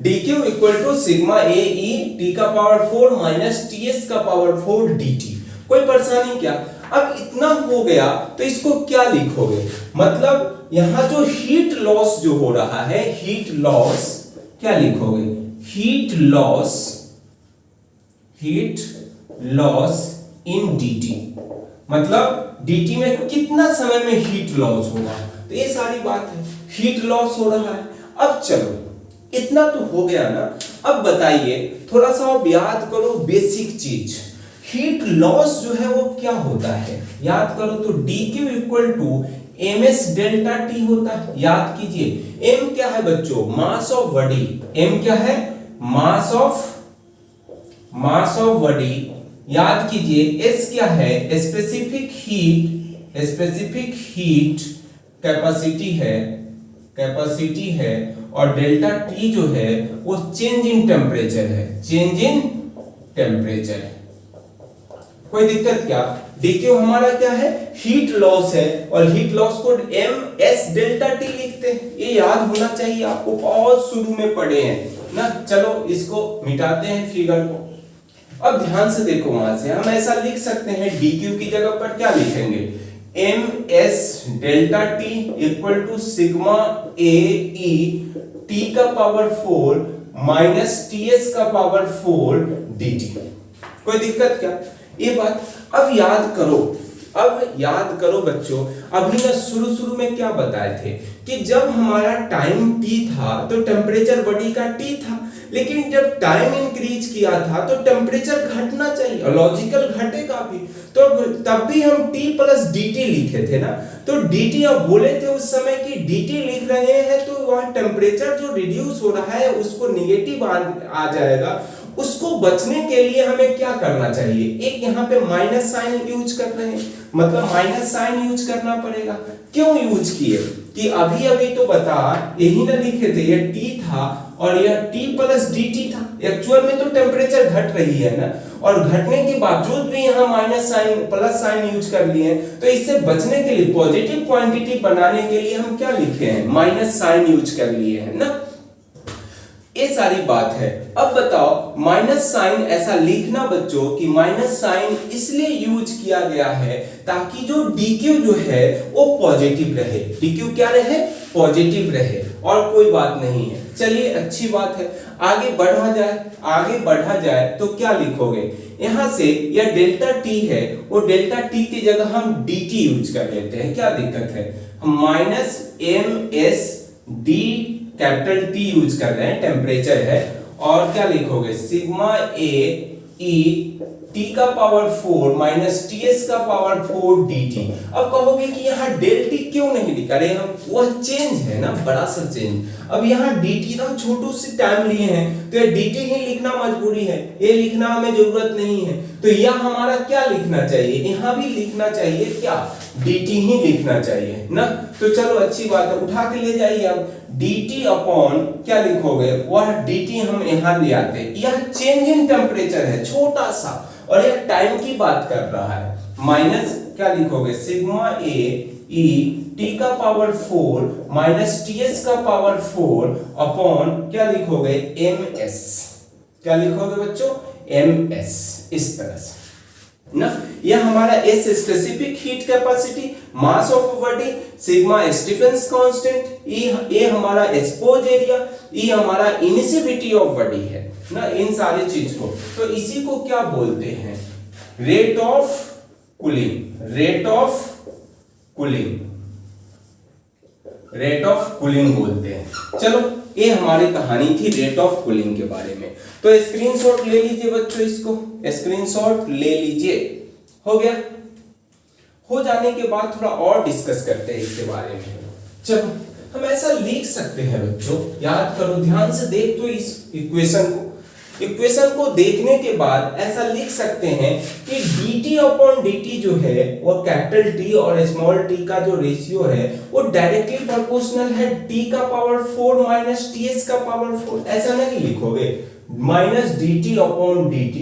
dq equal to sigma A E T का पावर 4 माइनस टीएस का पावर 4 dt, कोई परेशानी क्या? अब इतना हो गया तो इसको क्या लिखोगे? मतलब यहां जो हीट लॉस जो हो रहा है, हीट लॉस क्या लिखोगे? हीट लॉस इन dt, मतलब dt में कितना समय में हीट लॉस होगा, तो ये सारी बात है। हीट लॉस हो रहा है। अब चलो इतना तो हो गया ना, अब बताइए थोड़ा सा आप याद करो बेसिक चीज। हीट लॉस जो है वो क्या होता है, याद करो तो dq equal to ms delta t होता है। याद कीजिए m क्या है बच्चों? मास ऑफ बॉडी। m क्या है? मास ऑफ बॉडी। याद कीजिए s क्या है? स्पेसिफिक हीट कैपेसिटी है, और डेल्टा टी जो है वो चेंज इन टेम्परेचर है। कोई दिक्कत क्या? dq हमारा क्या है? हीट लॉस है, और हीट लॉस को ms डेल्टा टी लिखते हैं। ये याद होना चाहिए आपको, बहुत शुरू में पढ़े हैं ना। चलो इसको मिटाते हैं फिगर को। अब ध्यान से देखो, वहां से हम ऐसा लिख सकते हैं dq की जगह पर क्या लिखेंगे? ms delta t equal to sigma A E T का पावर 4 माइनस टीएस का पावर 4 dt। कोई दिक्कत क्या? ये बात अब याद करो बच्चों। अभी ना शुरू में क्या बताए थे कि जब हमारा टाइम t था तो टेम्परेचर बॉडी का t था, लेकिन जब टाइम इंक्रीज किया था तो टेम्परेचर घटना चाहिए, और लॉजिकल घटेगा भी, तो तब भी हम t प्लस dt लिखे थे ना। तो dt अब बोले थे उस समय कि dt लिख रहे हैं तो वह टेम्परेचर जो रिड्यूस हो रहा है उसको निगेटिव आ जाएगा। उसको बचने के लिए हमें क्या करना चाहिए? एक यहाँ पे माइनस साइन यूज कर रहे हैं, मतलब माइनस साइन यूज करना पड़ेगा। क्यों यूज किए? कि अभी तो बता यही ना लिखे थे, यह t था और यह t प्लस dt था। एक्चुअल में तो टेम्परेचर घट रही है ना, और घटने के बावजूद भी यहाँ minus sign plus sign use कर लिए हैं। तो इससे बचने के लिए, पॉजिटिव क्वांटिटी बनाने के लिए हम क्या लिखे हैं? माइनस साइन यूज कर लिए हैं ना। ये सारी बात है। अब बताओ माइनस साइन ऐसा लिखना बच्चों कि माइनस साइन इसलिए यूज किया गया है ताकि जो dq जो है वो पॉजिटिव रहे। dq क्या रहे? पॉजिटिव रहे, और कोई बात नहीं है। चलिए अच्छी बात है। आगे बढ़ा जाए तो क्या लिखोगे? यहां से यह डेल्टा t है, वो डेल्टा t की जगह हम dt यूज कर लेते हैं। क्या दिक्कत है? हम minus ms d capital T use कर रहे हैं, टेम्परेचर है, और क्या लिखोगे? सिग्मा ए ई टी का पावर 4 माइनस टीएस का पावर 4 dt। अब कहोगे कि यहाँ डेल टी क्यों नहीं लिखा? अरे हम वह चेंज है ना, बड़ा सा चेंज। अब यहाँ dt ना छोटू सी टाइम लिए हैं तो ये dt ही लिखना मजबूरी है, ये लिखना हमें जरूरत नहीं है। तो यह हमारा क्या लिखना चाहिए? यहाँ भी लिखना चाहिए क्या? dt ही लिखना चाहिए ना। तो चलो अच्छी बात है, उठा के ले जाइए आप dt अपॉन क्या लिखोगे, वह dt हम यहाँ ले आते हैं। यह चेंज इन टेम्परेचर है छोटा सा, और यह टाइम की बात कर रहा है। माइनस क्या लिखोगे, सिग्मा ए ई टी का पावर 4 माइनस टीएस का पावर 4 अपॉन क्या लिखोगे, एम एस। क्या लिखोगे बच्चों, एम एस, इस तरह से ना। यह हमारा S specific heat capacity, mass of body, sigma Stefan's constant, A हमारा एक्सपोज एरिया, ई हमारा इमिसिविटी ऑफ बॉडी है ना, इन सारी चीज को। तो इसी को क्या बोलते हैं, rate of cooling, rate of cooling, rate of cooling बोलते हैं। चलो ये हमारी कहानी थी रेट ऑफ कूलिंग के बारे में। तो स्क्रीनशॉट ले लीजिए बच्चों, इसको स्क्रीनशॉट ले लीजिए। हो गया, हो जाने के बाद थोड़ा और डिस्कस करते हैं इसके बारे में। चलो हम ऐसा लिख सकते हैं बच्चों, याद करो ध्यान से देख तो इस इक्वेशन को, इक्वेशन को देखने के बाद ऐसा लिख सकते हैं कि dt अपॉन dt जो है वो कैपिटल T और स्मॉल t का जो रेशियो है वो डायरेक्टली प्रोपोर्शनल है t का पावर 4 माइनस ts का पावर 4। ऐसा नहीं लिखोगे, minus dt upon dt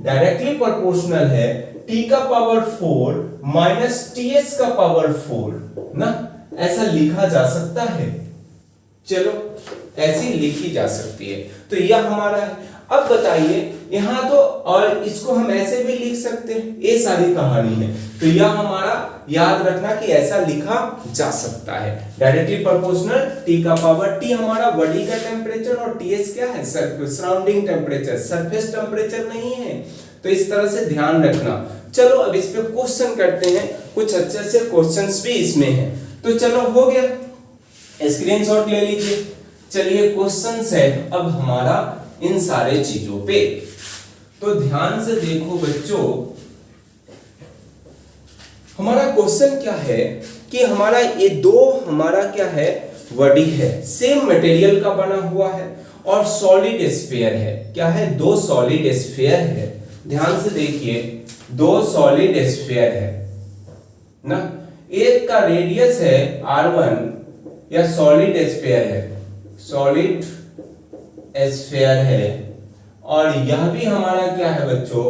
directly proportional है t का पावर 4 माइनस ts का पावर 4 ना, ऐसा लिखा जा सकता है। चलो ऐसी लिखी जा सकती है। तो यह हमारा है। अब बताइए यहां तो, और इसको हम ऐसे भी लिख सकते हैं, ये सारी कहानी है। तो यह हमारा याद रखना कि ऐसा लिखा जा सकता है, डायरेक्टली प्रोपोर्शनल t का पावर, t हमारा बॉडी का टेम्परेचर और ts क्या है, सराउंडिंग टेम्परेचर, सरफेस टेम्परेचर नहीं है। तो इस तरह से ध्यान रखना। चलो अब इस पे क्वेश्चन करते हैं, कुछ अच्छे से क्वेश्चंस भी इसमें हैं। तो चलो हो गया, स्क्रीनशॉट ले लीजिए। चलिए क्वेश्चंस है अब हमारा इन सारे चीजों पे। तो ध्यान से देखो बच्चों, हमारा क्वेश्चन क्या है कि हमारा ये दो हमारा क्या है, बॉडी है, सेम मटेरियल का बना हुआ है और सॉलिड स्फीयर है। क्या है, दो सॉलिड स्फीयर है। ध्यान से देखिए, दो सॉलिड स्फीयर है ना, एक का रेडियस है r1 या सॉलिड स्फीयर है, सॉलिड स्फीयर है, और यह भी हमारा क्या है बच्चों,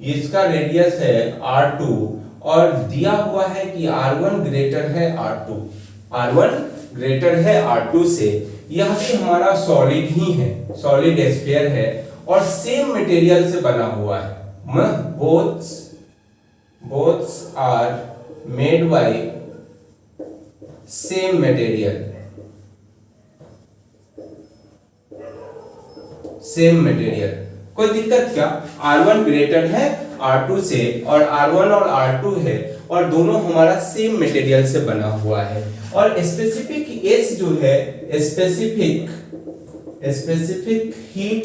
इसका रेडियस है r2 और दिया हुआ है कि r1 ग्रेटर है r2, r1 ग्रेटर है r2 से। यह भी हमारा सॉलिड ही है, सॉलिड स्फीयर है और सेम मटेरियल से बना हुआ है। both are made by same material, same material. कोई दिक्कत क्या, R1 ग्रेटर है R2 से और R1 और R2 है और दोनों हमारा सेम मटेरियल से बना हुआ है। और स्पेसिफिक S जो है, स्पेसिफिक हीट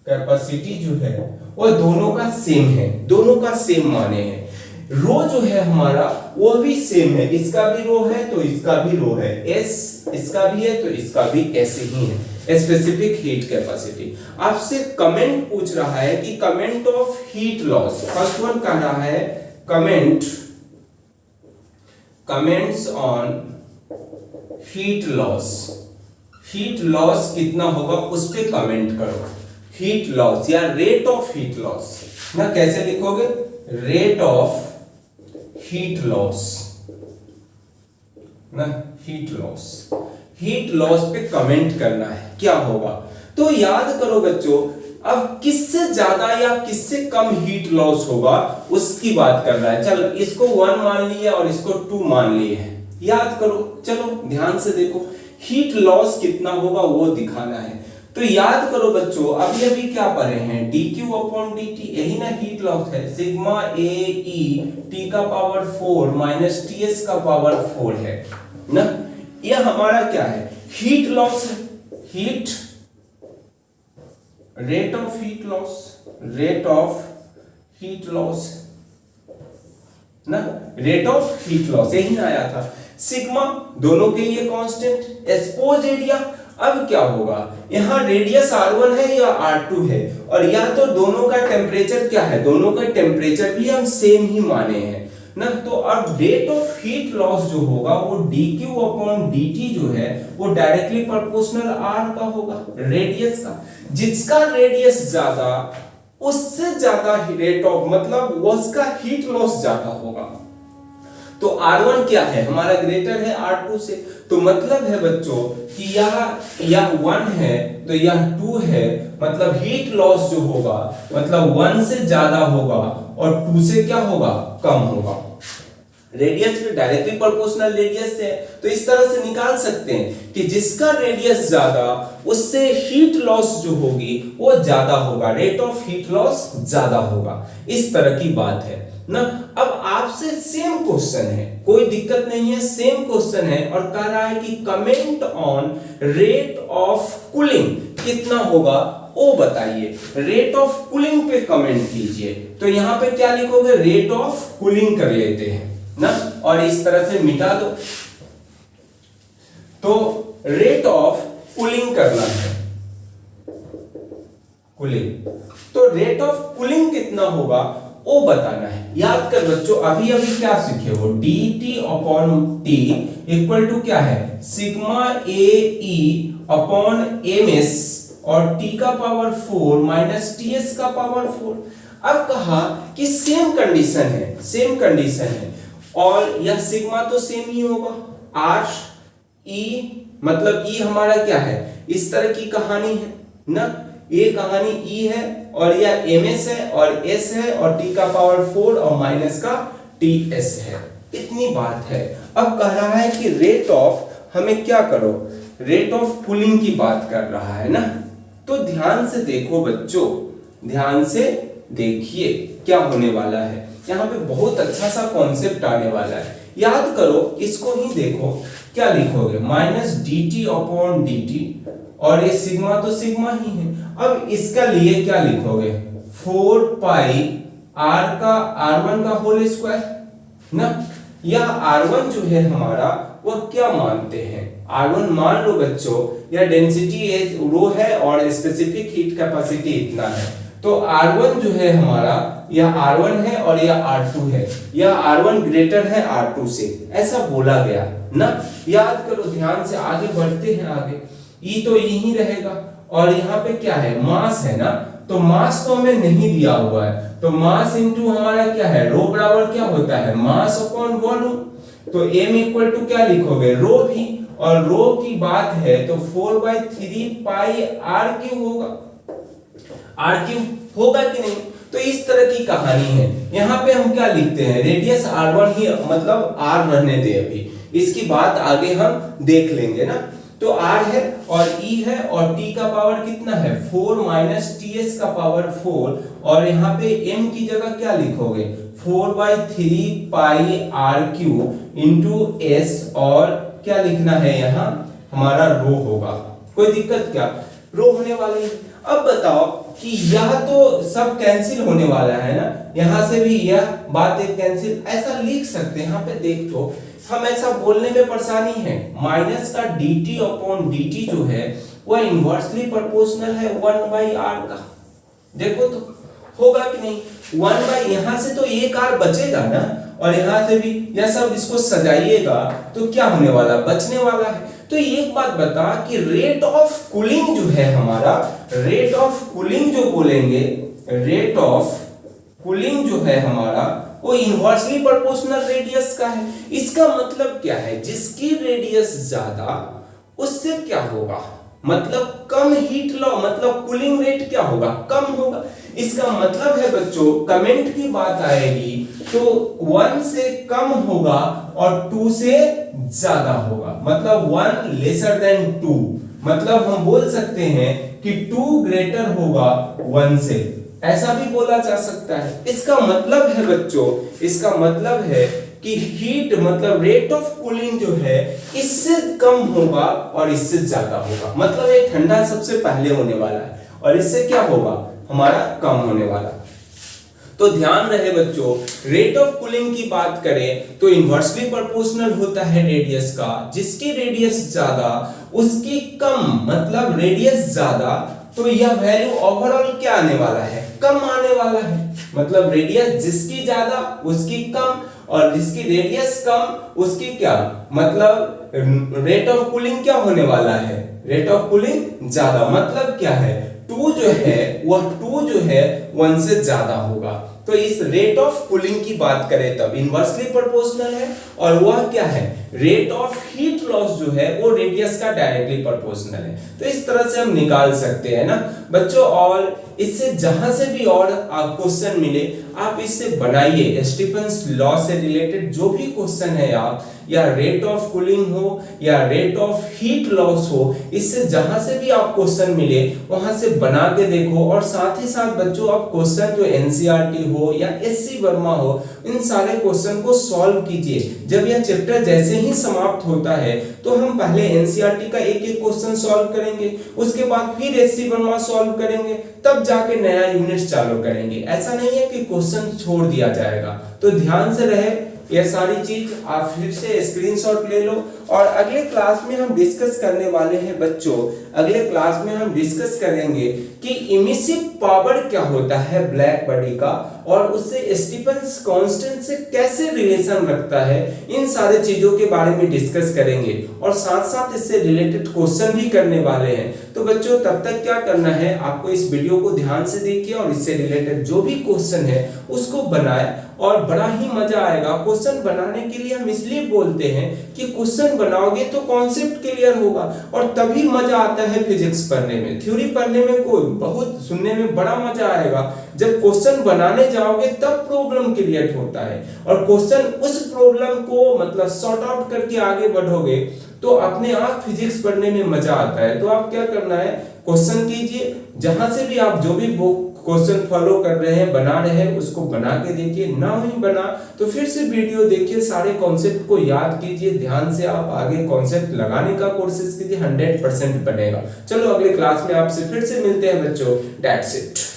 कैपेसिटी जो है वो दोनों का सेम है, दोनों का सेम माने हैं। रो जो है हमारा वो भी सेम है, इसका भी रो है तो इसका भी रो है, एस इसका भी है तो इसका भी ऐसे ही है। Specific heat capacity. आपसे कमेंट पूछ रहा है कि comment of heat loss, first one कह रहा है comments on heat loss, heat loss कितना होगा उस पे कमेंट करो। हीट लॉस या रेट ऑफ हीट लॉस ना, कैसे लिखोगे, रेट ऑफ हीट लॉस ना, हीट लॉस पे कमेंट करना है क्या होगा। तो याद करो बच्चों, अब किससे ज्यादा या किससे कम हीट लॉस होगा उसकी बात कर रहा है। चल इसको 1 मान लिए और इसको 2 मान लिए है, याद करो। चलो ध्यान से देखो, हीट लॉस कितना होगा वो दिखाना है। तो याद करो बच्चों, अभी अभी क्या पढ़े हैं, dq अपॉन dt, यही ना हीट लॉस है, सिग्मा ए ई t का पावर 4 माइनस ts का पावर 4 है ना। यह हमारा क्या है, हीट लॉस है, heat rate of heat loss ना, रेट ऑफ हीट लॉस यही ना आया था। सिग्मा दोनों के लिए कांस्टेंट, एक्सपोज एरिया अब क्या होगा, यहाँ रेडियस R1 है या R2 है, और या तो दोनों का टेम्परेचर क्या है, दोनों का टेम्परेचर भी हम सेम ही माने हैं ना। तो अब रेट ऑफ हीट लॉस जो होगा वो dQ अपॉन dt जो है वो डायरेक्टली प्रोपोर्शनल R का होगा, रेडियस का। जिसका रेडियस ज्यादा उससे ज्यादा रेट ऑफ मतलब उसका हीट लॉस ज्यादा होगा। तो R1 क्या है हमारा, ग्रेटर है R2 से, तो मतलब है बच्चों कि यह 1 है तो यह 2 है, मतलब हीट लॉस जो होगा मतलब 1 से ज्यादा होगा और 2 से क्या होगा, कम होगा। रेडियस भी डायरेक्टली प्रोपोर्शनल रेडियस से, तो इस तरह से निकाल सकते हैं कि जिसका रेडियस ज्यादा उससे हीट लॉस जो होगी वो ज्यादा होगा, रेट ऑफ हीट लॉस ज्यादा होगा। इस तरह की बात है ना। अब आपसे सेम क्वेश्चन है, कोई दिक्कत नहीं है, सेम क्वेश्चन है और कह रहा है कि comment on rate of cooling कितना होगा वो बताइए। रेट ऑफ कूलिंग पे कमेंट कीजिए। तो यहां पे क्या लिखोगे, रेट ऑफ कूलिंग कर लेते हैं ना, और इस तरह से मिटा दो। तो रेट ऑफ कूलिंग करना है, कूलिंग, तो रेट ऑफ कूलिंग कितना होगा वो बताना है। याद कर बच्चों, अभी अभी क्या सीखे हो, dt अपॉन t इक्वल टू क्या है, sigma A E upon ms और t का पावर 4 माइनस ts का पावर 4। अब कहा कि सेम कंडीशन है, सेम कंडीशन है और यह सिग्मा तो सेम ही होगा, r e मतलब e हमारा क्या है, इस तरह की कहानी है ना, ये कहानी e है और यह ms है और s है और t का पावर 4 और माइनस का ts है, इतनी बात है। अब कह रहा है कि रेट ऑफ, हमें क्या करो, रेट ऑफ कूलिंग की बात कर रहा है ना। तो ध्यान से देखो बच्चों, ध्यान से देखिए क्या होने वाला है। यहाँ पे बहुत अच्छा सा कॉन्सेप्ट आने वाला है, याद करो, इसको ही देखो। क्या लिखोगे, माइनस dt अपॉन dt और ये सिग्मा तो सिग्मा ही है। अब इसका लिए क्या लिखोगे, 4 पाई r का r1 का होल स्क्वायर ना। यह r1 जो है हमारा वह क्या मानते हैं, r1 मान लो बच्चों, यह डेंसिटी रो है और स्पेसिफिक हीट कैपेसिटी इतना है। तो R1 जो है हमारा, यह R1 है और यह R2 है, यह R1 ग्रेटर है R2 से, ऐसा बोला गया ना। याद करो, ध्यान से आगे बढ़ते हैं आगे। E तो यही रहेगा और यहाँ पे क्या है, मास है ना, तो मास तो हमें नहीं दिया हुआ है, तो मास इनटू हमारा क्या है, रो बराबर क्या होता है, मास अपॉन वॉल्यूम। तो m इक्वल टू क्या लिखोगे, रो भी, और रो की बात है तो 4/3 पाई r क्यूब होगा, r क्यूब होगा कि नहीं। तो इस तरह की कहानी है। यहाँ पे हम क्या लिखते हैं, रेडियस r1 ही, मतलब r रहने दे, अभी इसकी बात आगे हम देख लेंगे ना। तो r है और e है और t का पावर कितना है, 4 माइनस ts का पावर 4, और यहाँ पे m की जगह क्या लिखोगे, 4/3 पाई r क्यूब इंटू s, और क्या लिखना है यहाँ हमारा रो होगा। कोई दिक्कत क्या, रो होने वाली है। अब बताओ कि यह तो सब कैंसिल होने वाला है ना, यहां से भी यह बात एक कैंसिल, ऐसा लिख सकते हैं। यहाँ पे देख तो, हम ऐसा बोलने में परेशानी है, माइनस का dt अपॉन dt जो है वह इनवर्सली प्रोपोर्शनल है 1/r का। देखो तो होगा कि नहीं, 1/, यहां से तो एक r बचेगा ना, और यहां से भी, यह सब इसको सजाइएगा तो क्या होने वाला, बचने वाला है। तो एक बात बता कि रेट ऑफ कूलिंग जो है हमारा, रेट ऑफ कूलिंग जो बोलेंगे, रेट ऑफ कूलिंग जो है हमारा वो इनवर्सली प्रोपोर्शनल रेडियस का है। इसका मतलब क्या है, जिसकी रेडियस ज्यादा उससे क्या होगा, मतलब कम हीट लॉ, मतलब कूलिंग रेट क्या होगा, कम होगा। इसका मतलब है बच्चों, कमेंट की बात आएगी तो 1 से कम होगा और 2 से ज्यादा होगा, मतलब 1 लेसर देन 2, मतलब हम बोल सकते हैं कि 2 ग्रेटर होगा 1 से, ऐसा भी बोला जा सकता है। इसका मतलब है बच्चों, इसका मतलब है कि हीट मतलब रेट ऑफ कूलिंग जो है इससे कम होगा और इससे ज्यादा होगा, मतलब ये ठंडा सबसे पहले होने वाला है और इससे क्या होगा, हमारा कम होने वाला। तो ध्यान रहे बच्चों, रेट ऑफ कूलिंग की बात करें तो इन्वर्सली प्रोपोर्शनल होता है रेडियस का। जिसकी रेडियस ज्यादा उसकी कम, मतलब रेडियस ज्यादा तो यह वैल्यू ओवरऑल क्या आने वाला है, कम आने वाला है। मतलब रेडियस जिसकी ज्यादा उसकी कम, और जिसकी रेडियस कम उसकी क्या, मतलब रेट ऑफ कूलिंग क्या होने वाला है, रेट ऑफ कूलिंग ज्यादा। मतलब क्या है, 2 जो है वह 2 जो है 1 से ज्यादा होगा। तो इस रेट ऑफ कूलिंग की बात करें तब इनवर्सली प्रोपोर्शनल है, और वह क्या है, रेट ऑफ हीट लॉस जो है वो रेडियस का डायरेक्टली प्रोपोर्शनल है। तो इस तरह से हम निकाल सकते हैं ना बच्चों। और इससे जहां से भी और क्वेश्चन मिले आप इससे बनाइए, स्टीफन्स लॉ से रिलेटेड जो भी क्वेश्चन है आप, या रेट ऑफ कूलिंग हो या रेट ऑफ हीट लॉस हो, इससे जहां से भी आप क्वेश्चन मिले वहां से बना के देखो। और साथ ही साथ बच्चों आप क्वेश्चन जो एनसीईआरटी हो या एससी वर्मा हो, इन सारे क्वेश्चन को सॉल्व कीजिए। जब यह चैप्टर जैसे ही समाप्त होता है तो हम पहले एनसीईआरटी का एक एक क्वेश्चन सॉल्व करेंगे, उसके बाद फिर एससी वर्मा सॉल्व करेंगे, तब जाके नया यूनिट चालू करेंगे। ऐसा नहीं है कि क्वेश्चन छोड़ दिया जाएगा। तो ध्यान से रहे ये सारी चीज, आप फिर से स्क्रीनशॉट ले लो। और अगले क्लास में हम डिस्कस करने वाले हैं बच्चों, अगले क्लास में हम डिस्कस करेंगे कि इमिसिव पावर क्या होता है ब्लैक बॉडी का, और उससे स्टीफन्स कांस्टेंट से कैसे रिलेशन रखता है। इन सारे चीजों के बारे में डिस्कस करेंगे और साथ साथ इससे रिलेटेड क्वेश्चन भी करने वाले हैं। तो बच्चों तब तक क्या करना है, आपको इस वीडियो को ध्यान से देखिए और इससे रिलेटेड जो भी क्वेश्चन है उसको बनाए, और बड़ा ही मजा आएगा। क्वेश्चन बनाने के लिए हम इसलिए बोलते हैं कि क्वेश्चन बनाओगे तो कॉन्सेप्ट क्लियर होगा, और तभी मजा आता है फिजिक्स पढ़ने में। थ्योरी पढ़ने में कोई बहुत सुनने में बड़ा मजा आएगा, जब क्वेश्चन बनाने जाओगे तब प्रॉब्लम क्लियर होता है, और क्वेश्चन उस प्रॉब्लम को मतलब सॉर्ट आउट करके आगे बढ़ोगे तो अपने आप फिजिक्स पढ़ने में मजा आता है। तो आप क्या करना है, क्वेश्चन कीजिए, जहां से भी आप जो भी क्वेश्चन फॉलो कर रहे हैं, बना रहे हैं, उसको बना के देखिए। ना ही बना तो फिर से वीडियो देखिए, सारे कॉन्सेप्ट को याद कीजिए, ध्यान से आप आगे कॉन्सेप्ट लगाने का कोशिश कीजिए, 100% बनेगा। चलो अगले क्लास में आपसे फिर से मिलते हैं बच्चों। That's it.